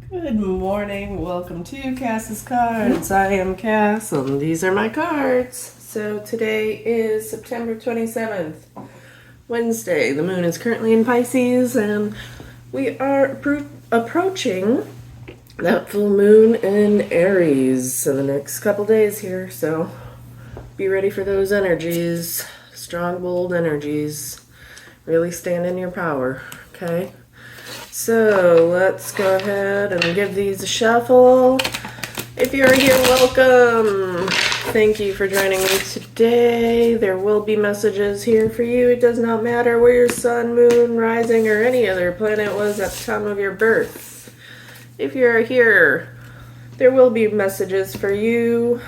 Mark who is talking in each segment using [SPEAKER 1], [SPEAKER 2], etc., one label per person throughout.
[SPEAKER 1] Good morning. Welcome to Cass's Cards. I am Cass, and these are my cards. So today is September 27th, Wednesday. The moon is currently in Pisces, and we are approaching that full moon in Aries in the next couple days here. So be ready for those energies, strong, bold energies. Really stand in your power, okay? So let's go ahead and give these a shuffle. If you're here, welcome. Thank you for joining me today. There will be messages here for you. It does not matter where your sun, moon, rising, or any other planet was at the time of your birth. If you're here, there will be messages for you.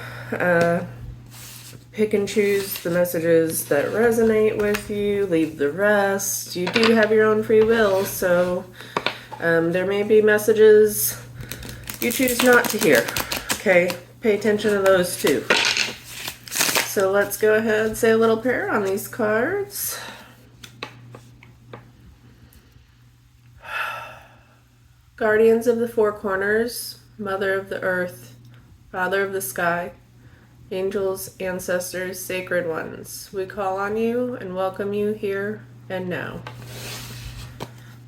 [SPEAKER 1] Pick and choose the messages that resonate with you. Leave the rest. You do have your own free will, so there may be messages you choose not to hear. Okay, pay attention to those too. So let's go ahead and say a little prayer on these cards. Guardians of the four corners, Mother of the earth, Father of the sky, angels, ancestors, sacred ones, we call on you and welcome you here and now.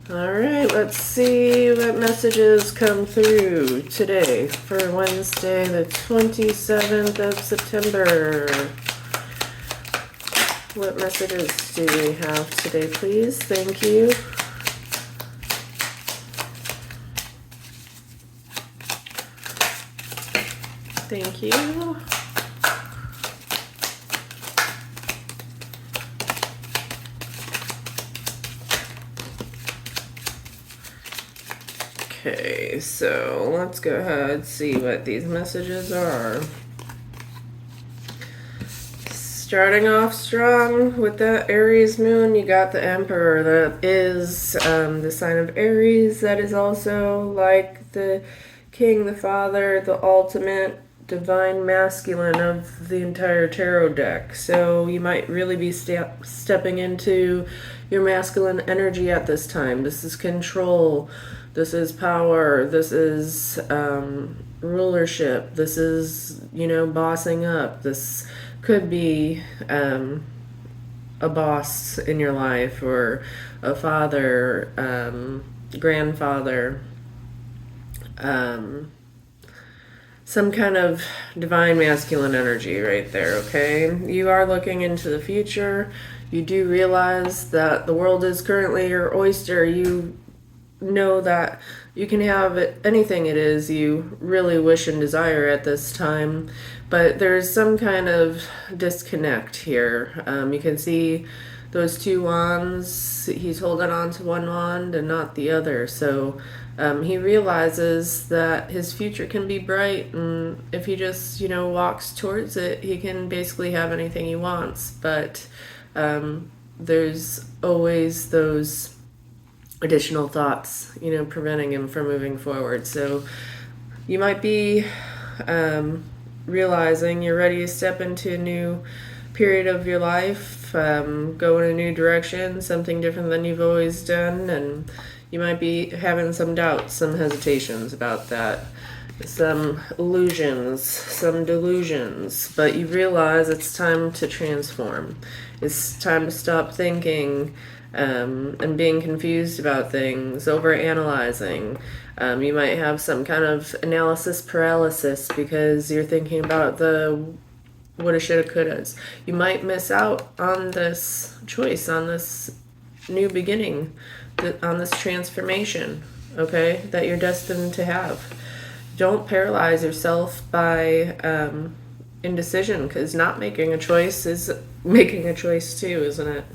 [SPEAKER 1] All right, let's see what messages come through today for Wednesday, the 27th of September. What messages do we have today, please? Thank you. Thank you. Okay, so let's go ahead and see what these messages are. Starting off strong with the Aries moon, you got the Emperor. That is the sign of Aries. That is also like the King, the Father, the ultimate divine masculine of the entire tarot deck. So you might really be stepping into your masculine energy at this time. This is control. This is power. This is rulership. This is, bossing up. This could be a boss in your life, or a father, grandfather, some kind of divine masculine energy right there, okay? You are looking into the future. You do realize that the world is currently your oyster. You know that you can have anything it is you really wish and desire at this time, but there's some kind of disconnect here. You can see those two wands. He's holding on to one wand and not the other, so he realizes that his future can be bright, and if he just walks towards it, he can basically have anything he wants. But there's always those additional thoughts, preventing him from moving forward. So you might be realizing you're ready to step into a new period of your life, go in a new direction, something different than you've always done, and you might be having some doubts, some hesitations about that, some illusions, some delusions, but you realize it's time to transform. It's time to stop thinking and being confused about things, overanalyzing. You might have some kind of analysis paralysis because you're thinking about the woulda, shoulda, couldas. You might miss out on this choice, on this new beginning, on this transformation, okay, that you're destined to have. Don't paralyze yourself by indecision, because not making a choice is making a choice too, isn't it?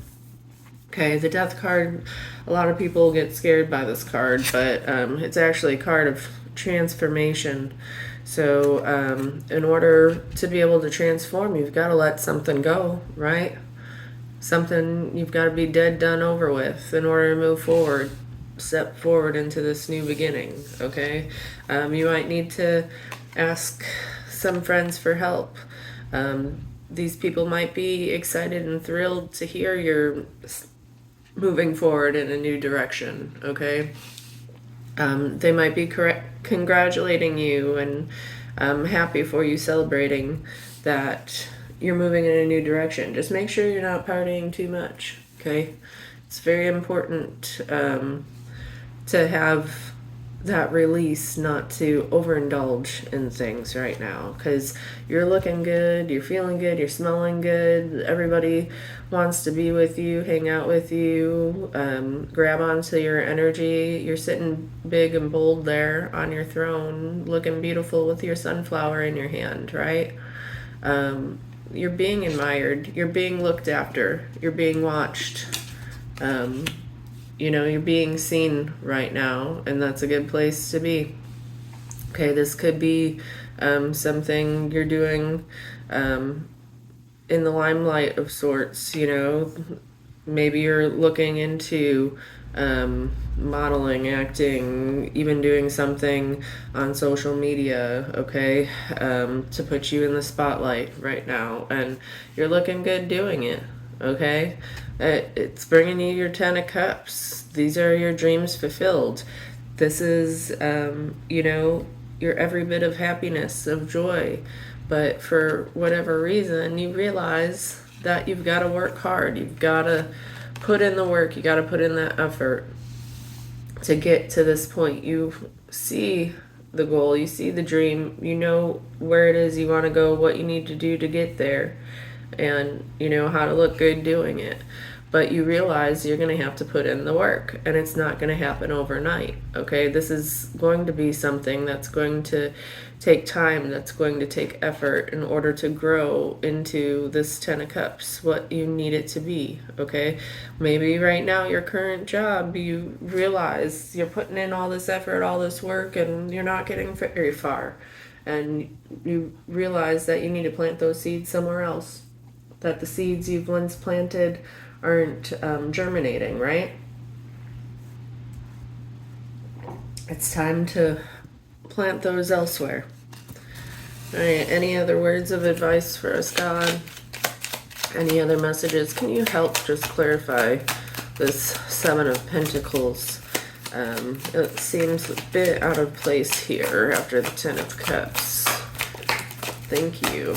[SPEAKER 1] Okay, the Death card, a lot of people get scared by this card, but it's actually a card of transformation. So in order to be able to transform, you've got to let something go, right? Something you've got to be dead, done, over with in order to move forward, step forward into this new beginning, okay? You might need to ask some friends for help. These people might be excited and thrilled to hear you're moving forward in a new direction, okay? They might be congratulating you and happy for you, celebrating that you're moving in a new direction. Just make sure you're not partying too much, okay? It's very important to have that release, not to overindulge in things right now, because you're looking good, you're feeling good, you're smelling good, everybody wants to be with you, hang out with you, grab onto your energy. You're sitting big and bold there on your throne, looking beautiful with your sunflower in your hand, right? You're being admired, you're being looked after, you're being watched. You're being seen right now, and that's a good place to be. Okay, this could be something you're doing in the limelight of sorts, Maybe you're looking into modeling, acting, even doing something on social media, okay, to put you in the spotlight right now, and you're looking good doing it, okay? It's bringing you your 10 of Cups. These are your dreams fulfilled. This is, your every bit of happiness, of joy. But for whatever reason, you realize that you've got to work hard. You've got to put in the work. You got to put in that effort to get to this point. You see the goal. You see the dream. You know where it is you want to go, what you need to do to get there. And you know how to look good doing it. But you realize you're going to have to put in the work, and it's not going to happen overnight, okay? This is going to be something that's going to take time, that's going to take effort in order to grow into this 10 of Cups, what you need it to be, okay? Maybe right now, your current job, you realize you're putting in all this effort, all this work, and you're not getting very far. And you realize that you need to plant those seeds somewhere else, that the seeds you've once planted aren't germinating, right? It's time to plant those elsewhere. All right, any other words of advice for us, God? Any other messages? Can you help just clarify this 7 of Pentacles? It seems a bit out of place here after the 10 of Cups. Thank you.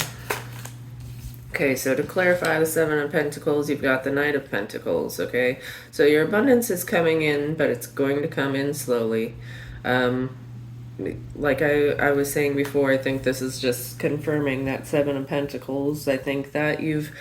[SPEAKER 1] Okay, so to clarify the 7 of Pentacles, you've got the Knight of Pentacles, okay? So your abundance is coming in, but it's going to come in slowly. Like I was saying before, I think this is just confirming that 7 of Pentacles. I think that you've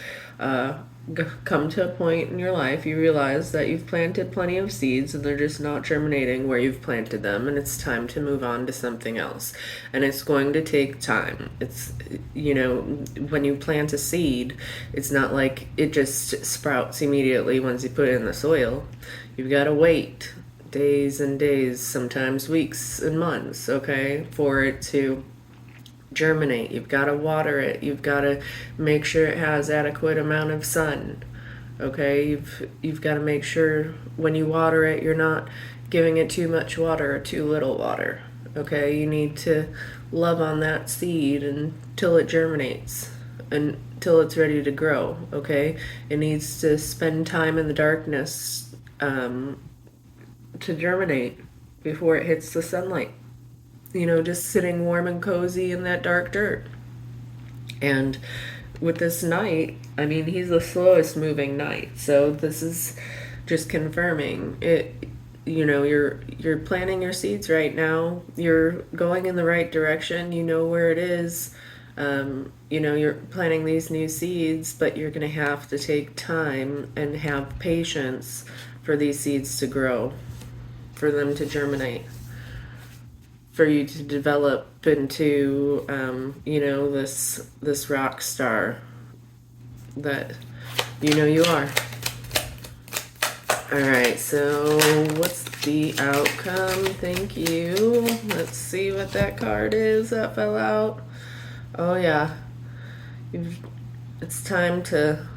[SPEAKER 1] come to a point in your life, you realize that you've planted plenty of seeds and they're just not germinating where you've planted them, and it's time to move on to something else. And it's going to take time. It's, when you plant a seed, it's not like it just sprouts immediately once you put it in the soil. You've got to wait days and days, sometimes weeks and months, okay, for it to germinate. You've got to water it. You've got to make sure it has adequate amount of sun, okay? You've got to make sure when you water it, you're not giving it too much water or too little water, okay? You need to love on that seed until it germinates, until it's ready to grow, okay? It needs to spend time in the darkness to germinate before it hits the sunlight. Just sitting warm and cozy in that dark dirt. And with this Knight, I mean, he's the slowest moving Knight. So this is just confirming it. You're planting your seeds right now. You're going in the right direction. You know where it is. You're planting these new seeds, but you're going to have to take time and have patience for these seeds to grow, for them to germinate, for you to develop into, this rock star that you are. All right, so what's the outcome? Thank you. Let's see what that card is that fell out. Oh yeah, it's time to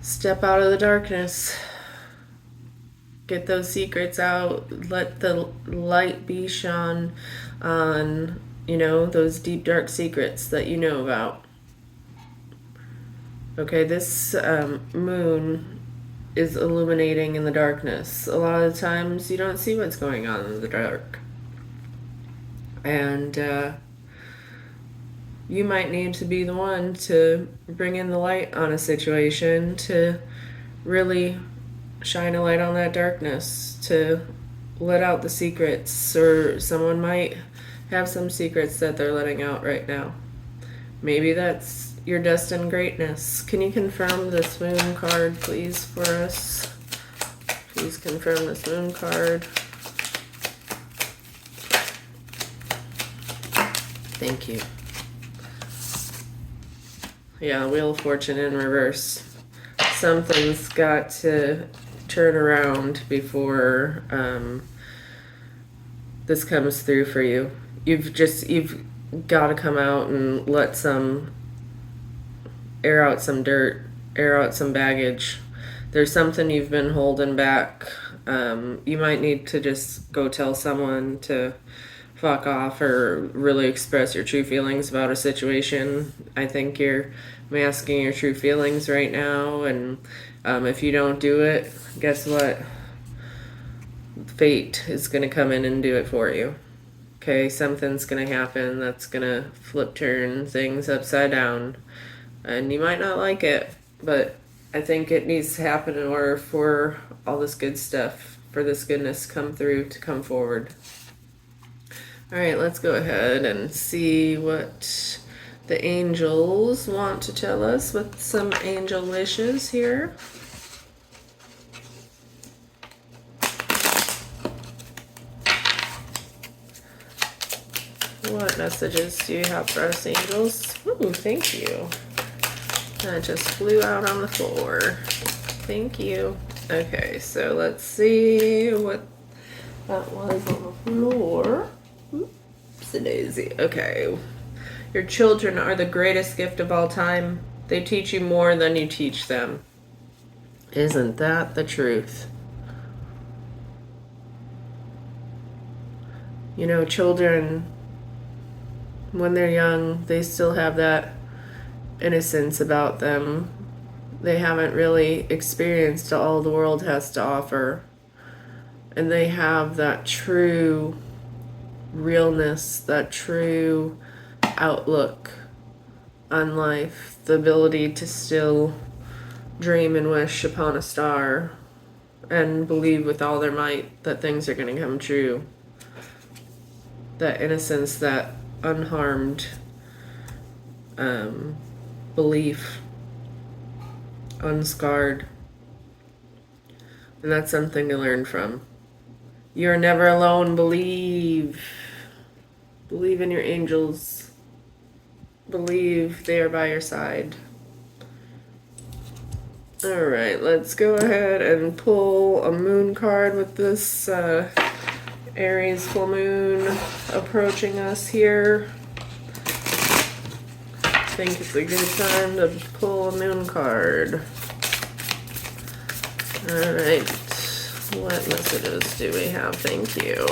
[SPEAKER 1] step out of the darkness. Get those secrets out. Let the light be shone on, those deep, dark secrets that you know about. Okay, this moon is illuminating in the darkness. A lot of the times you don't see what's going on in the dark. And you might need to be the one to bring in the light on a situation, to really shine a light on that darkness, to let out the secrets, or someone might have some secrets that they're letting out right now. Maybe that's your destined greatness. Can you confirm this moon card, please, for us? Please confirm this moon card. Thank you. Yeah, Wheel of Fortune in reverse. Something's got to turn around before this comes through for you. You've got to come out and let some air out some dirt, air out some baggage. There's something you've been holding back. You might need to just go tell someone to fuck off, or really express your true feelings about a situation. I think you're masking your true feelings right now, and if you don't do it, guess what? Fate is going to come in and do it for you. Okay, something's going to happen that's going to turn things upside down, and you might not like it, but I think it needs to happen in order for all this good stuff, for this goodness come through, to come forward. All right, let's go ahead and see what the angels want to tell us with some angel wishes here. What messages do you have for us, angels? Ooh, thank you. That just flew out on the floor. Thank you. Okay, so let's see what that was on the floor. Oopsie daisy. Okay. Your children are the greatest gift of all time. They teach you more than you teach them. Isn't that the truth? You know, children, when they're young, they still have that innocence about them. They haven't really experienced all the world has to offer. And they have that true realness, that true outlook on life, the ability to still dream and wish upon a star and believe with all their might that things are going to come true. That innocence, that unharmed belief, unscarred. And that's something to learn from. You're never alone. Believe. Believe in your angels. Believe they are by your side. Alright, let's go ahead and pull a moon card with this Aries full moon approaching us here. I think it's a good time to pull a moon card. Alright, what messages do we have? Thank you.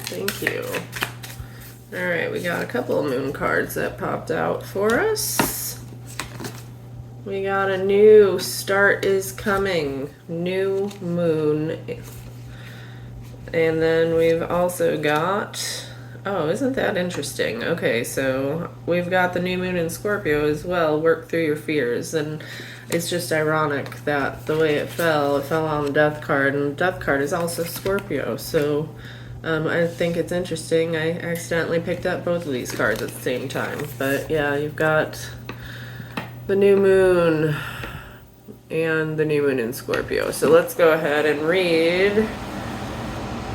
[SPEAKER 1] Thank you. Alright, we got a couple of moon cards that popped out for us. We got a new start is coming. New moon. And then we've also got... Oh, isn't that interesting? Okay, so we've got the new moon in Scorpio as well. Work through your fears. And it's just ironic that the way it fell on the death card. And the death card is also Scorpio. So I think it's interesting. I accidentally picked up both of these cards at the same time. But yeah, you've got the new moon and the new moon in Scorpio. So let's go ahead and read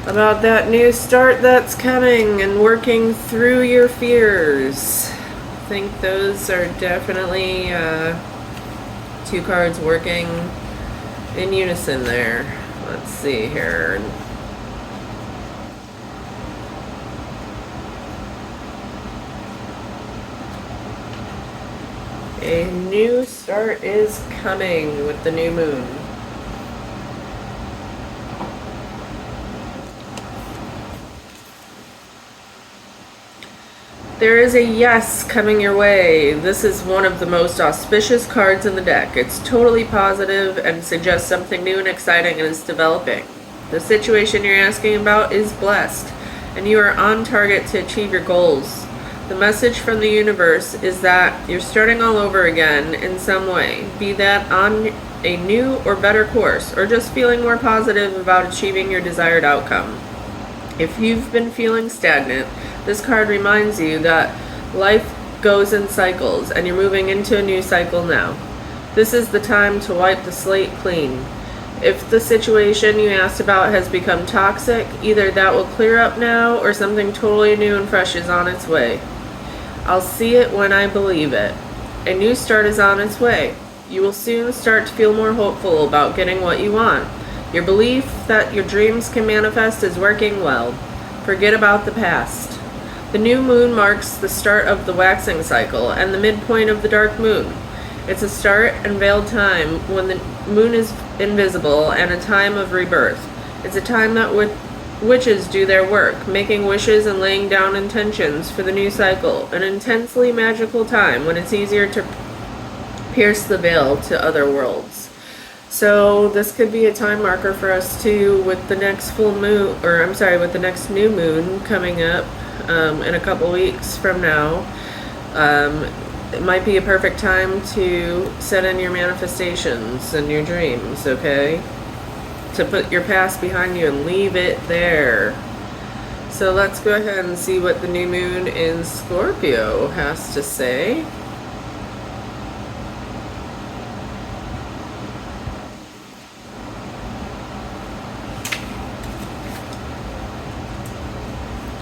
[SPEAKER 1] about that new start that's coming and working through your fears. I think those are definitely two cards working in unison there. Let's see here. A new start is coming with the new moon. There is a yes coming your way. This is one of the most auspicious cards in the deck. It's totally positive and suggests something new and exciting is developing. The situation you're asking about is blessed, and you are on target to achieve your goals. The message from the universe is that you're starting all over again in some way, be that on a new or better course, or just feeling more positive about achieving your desired outcome. If you've been feeling stagnant, this card reminds you that life goes in cycles, and you're moving into a new cycle now. This is the time to wipe the slate clean. If the situation you asked about has become toxic, either that will clear up now or something totally new and fresh is on its way. I'll see it when I believe it. A new start is on its way. You will soon start to feel more hopeful about getting what you want. Your belief that your dreams can manifest is working well. Forget about the past. The new moon marks the start of the waxing cycle and the midpoint of the dark moon. It's a start and veiled time when the moon is invisible and a time of rebirth. It's a time that witches do their work, making wishes and laying down intentions for the new cycle. An intensely magical time when it's easier to pierce the veil to other worlds. So this could be a time marker for us too, with the next full moon, with the next new moon coming up in a couple weeks from now. It might be a perfect time to set in your manifestations and your dreams, okay? To put your past behind you and leave it there. So let's go ahead and see what the new moon in Scorpio has to say.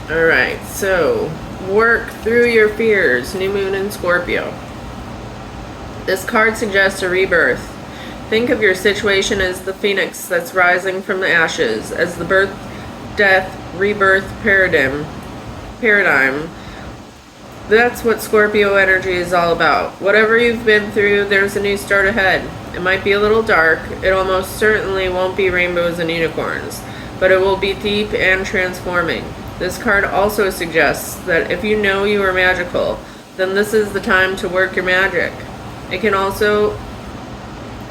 [SPEAKER 1] Alright, so work through your fears, new moon in Scorpio. This card suggests a rebirth. Think of your situation as the phoenix that's rising from the ashes, as the birth, death, rebirth paradigm. That's what Scorpio energy is all about. Whatever you've been through, there's a new start ahead. It might be a little dark. It almost certainly won't be rainbows and unicorns, but it will be deep and transforming. This card also suggests that if you know you are magical, then this is the time to work your magic. It can also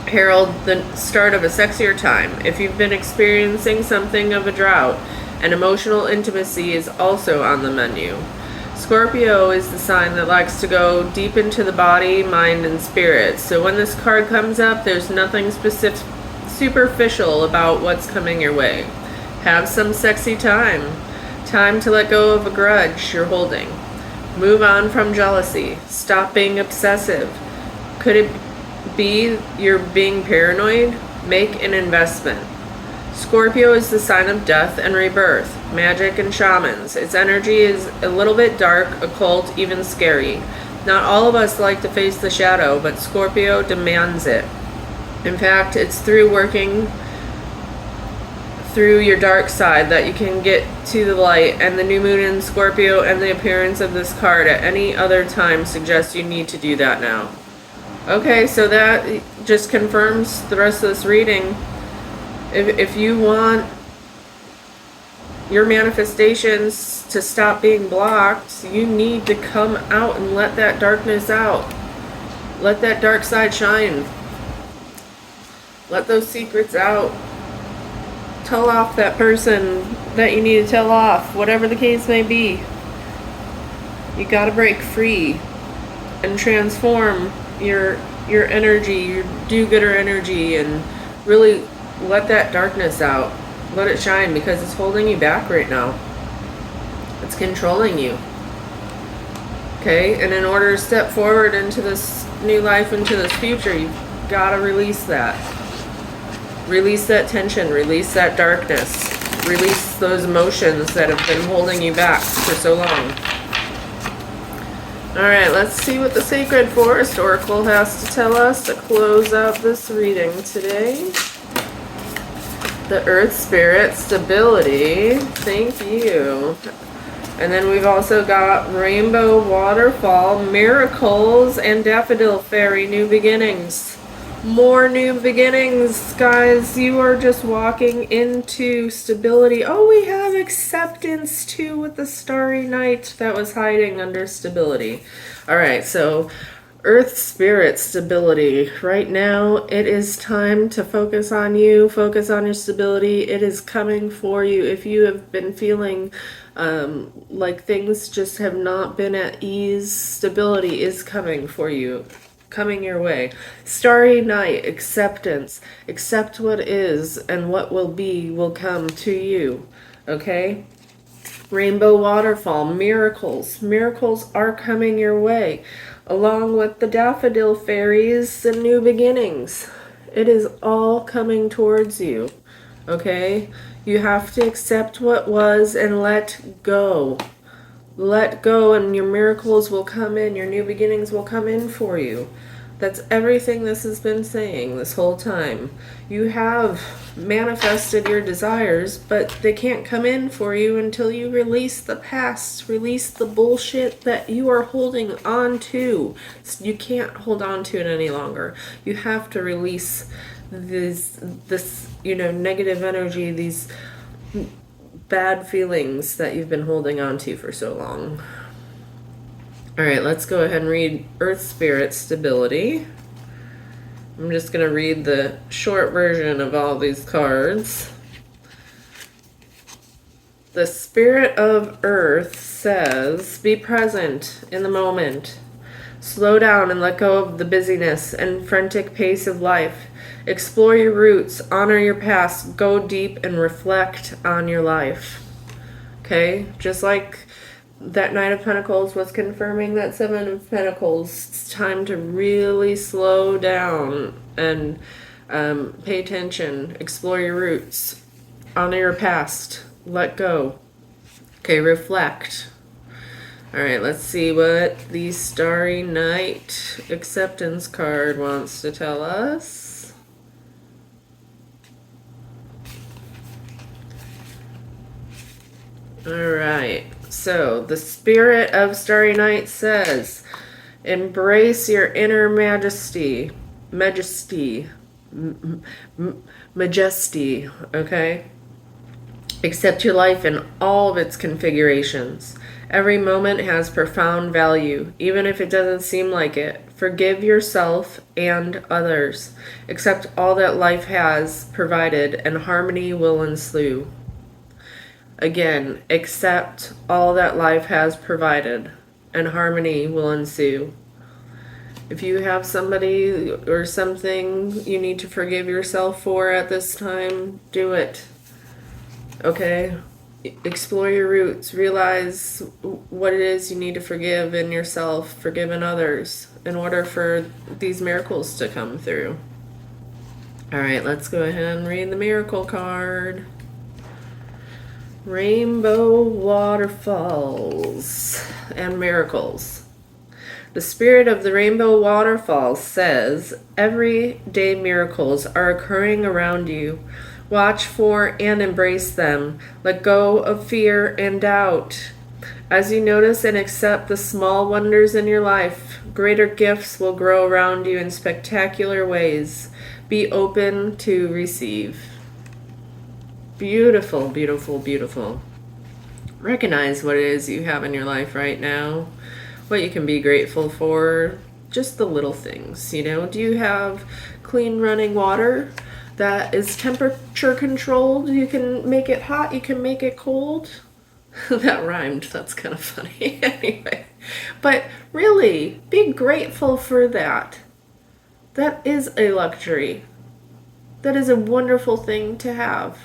[SPEAKER 1] herald the start of a sexier time. If you've been experiencing something of a drought, and emotional intimacy is also on the menu. Scorpio is the sign that likes to go deep into the body, mind, and spirit. So when this card comes up, there's nothing superficial about what's coming your way. Have some sexy time. Time to let go of a grudge you're holding. Move on from jealousy. Stop being obsessive. Could it be you're being paranoid? Make an investment. Scorpio is the sign of death and rebirth, magic and shamans. Its energy is a little bit dark, occult, even scary. Not all of us like to face the shadow, but Scorpio demands it. In fact, it's through working through your dark side that you can get to the light, and the new moon in Scorpio and the appearance of this card at any other time suggests you need to do that now. Okay, so that just confirms the rest of this reading. If you want your manifestations to stop being blocked, you need to come out and let that darkness out. Let that dark side shine. Let those secrets out. Tell off that person that you need to tell off, whatever the case may be. You gotta break free and transform your energy, your do-gooder energy, and really let that darkness out. Let it shine, because it's holding you back right now. It's controlling you. Okay? And in order to step forward into this new life, into this future, you've gotta release that. Release that tension, release that darkness, release those emotions that have been holding you back for so long. Alright, let's see what the Sacred Forest Oracle has to tell us to close out this reading today. The Earth Spirit, Stability, thank you. And then we've also got Rainbow Waterfall, Miracles, and Daffodil Fairy, New Beginnings. More new beginnings, guys. You are just walking into stability. Oh, we have acceptance too with the Starry Night that was hiding under stability. All right, so Earth spirit stability. Right now, it is time to focus on you, focus on your stability. It is coming for you. If you have been feeling like things just have not been at ease, stability is coming for you, coming your way. Starry night, acceptance. Accept what is, and what will be will come to you. Okay? Rainbow waterfall, miracles. Miracles are coming your way, along with the daffodil fairies and new beginnings. It is all coming towards you. Okay? You have to accept what was and let go. Let go, and your miracles will come in. Your new beginnings will come in for you. That's everything this has been saying this whole time. You have manifested your desires, but they can't come in for you until you release the past, release the bullshit that you are holding on to. You can't hold on to it any longer. You have to release this negative energy, these bad feelings that you've been holding on to for so long. All right, let's go ahead and read Earth Spirit Stability. I'm just going to read the short version of all these cards. The Spirit of Earth says, be present in the moment. Slow down and let go of the busyness and frantic pace of life. Explore your roots, honor your past, go deep and reflect on your life. Okay, just like that Knight of Pentacles was confirming that Seven of Pentacles. It's time to really slow down and pay attention. Explore your roots. Honor your past. Let go. Okay, reflect. All right, let's see what the Starry Night acceptance card wants to tell us. All right. So, the Spirit of Starry Night says, embrace your inner majesty, okay? Accept your life in all of its configurations. Every moment has profound value, even if it doesn't seem like it. Forgive yourself and others. Accept all that life has provided, and harmony will ensue. Again, accept all that life has provided, and harmony will ensue. If you have somebody or something you need to forgive yourself for at this time, do it. Okay? Explore your roots. Realize what it is you need to forgive in yourself, forgive in others, in order for these miracles to come through. All right, let's go ahead and read the miracle card. Rainbow waterfalls and miracles. The Spirit of the Rainbow Waterfalls says, everyday miracles are occurring around you. Watch for and embrace them. Let go of fear and doubt. As you notice and accept the small wonders in your life, greater gifts will grow around you in spectacular ways. Be open to receive. Beautiful, beautiful, beautiful. Recognize what it is you have in your life right now, what you can be grateful for, just the little things, Do you have clean running water that is temperature controlled? You can make it hot, you can make it cold. That rhymed, that's kind of funny. Anyway, but really, be grateful for that. That is a luxury. That is a wonderful thing to have.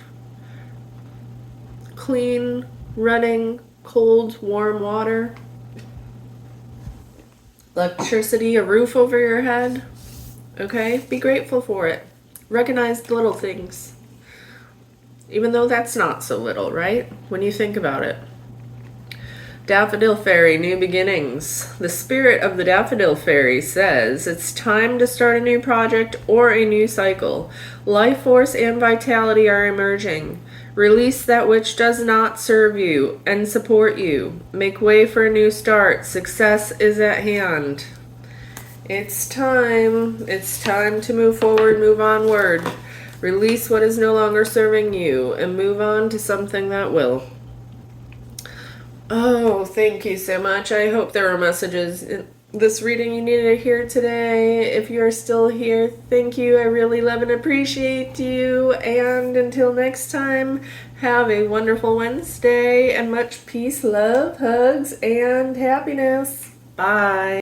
[SPEAKER 1] Clean, running, cold, warm water, electricity, a roof over your head. Okay? Be grateful for it. Recognize the little things. Even though that's not so little, right? When you think about it. Daffodil Fairy, new beginnings. The Spirit of the Daffodil Fairy says it's time to start a new project or a new cycle. Life force and vitality are emerging. Release that which does not serve you and support you. Make way for a new start. Success is at hand. It's time. It's time to move forward, move onward. Release what is no longer serving you and move on to something that will. Oh, thank you so much. I hope there were messages this reading you needed to hear today. If you are still here, thank you. I really love and appreciate you. And until next time, have a wonderful Wednesday and much peace, love, hugs, and happiness. Bye.